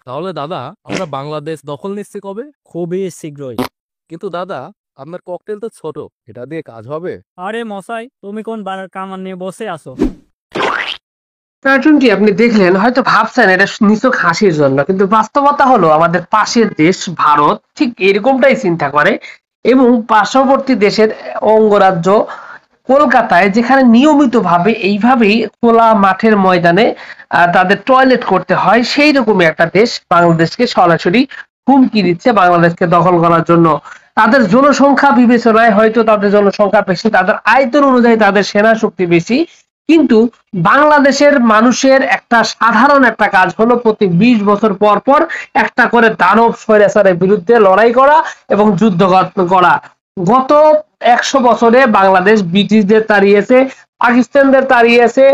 তাহলে দাদা আমরা বাংলাদেশ দখল নিচ্ছি কবে? খুবই শীঘ্রই। কিন্তু দাদা আপনার ককটেল তো ছোট, এটা দিয়ে কাজ হবে? আরে মশাই, তুমি কোন কামান নিয়ে বসে আছো? কার্টুনটি আপনি দেখলেন হয়তো ভাবছেন এটা নিছক হাসির জন্য, কিন্তু বাস্তবতা হলো আমাদের পাশের দেশ ভারত ঠিক এরকমটাই চিন্তা করে। এবং পার্শ্ববর্তী দেশের অঙ্গরাজ্য কলকাতায়, যেখানে নিয়মিতভাবে এইভাবেই খোলা মাঠের ময়দানে তাদের টয়লেট করতে হয়, সেই রকমই একটা দেশ বাংলাদেশকে সরাসরি হুমকি দিচ্ছে বাংলাদেশকে দখল করার জন্য। তাদের জনসংখ্যা বিবেচনায় হয়তো তাদের জনসংখ্যা বেশি, তাদের আয়তন অনুযায়ী তাদের সেনা শক্তি বেশি, কিন্তু বাংলাদেশের মানুষের একটা সাধারণ একটা কাজ হলো প্রতি 20 বছর পর পর একটা করে দানব স্বৈরাচারের বিরুদ্ধে লড়াই করা এবং যুদ্ধ করা। গত 100 বছরে বাংলাদেশ ব্রিটিশদের তাড়িয়েছে, পাকিস্তানদের তাড়িয়েছে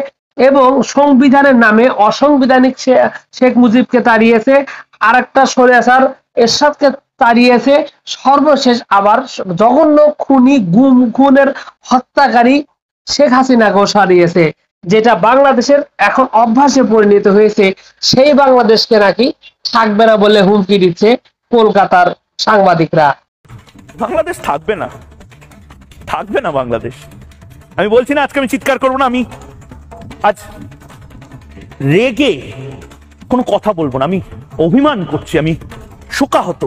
এবং সংবিধানের নামে অসাংবিধানিক শেখ মুজিবকে তাড়িয়েছে, আর একটা স্বৈরাচার এরশাদকে তাড়িয়েছে, সর্বশেষ আবার জঘন্য খুনি গুম খুনের হত্যাকারী শেখ হাসিনাকেও সারিয়েছে, যেটা বাংলাদেশের এখন অভ্যাসে পরিণত হয়েছে। সেই বাংলাদেশকে নাকি থাকবে না বলে হুমকি দিচ্ছে কলকাতার সাংবাদিকরা। বাংলাদেশ থাকবে না, থাকবে না বাংলাদেশ। আমি বলছি না আজকে আমি চিৎকার করবো না, আমি আজ রেগে কোনো কথা বলবো না, আমি অভিমান করছি, আমি শোকাহত।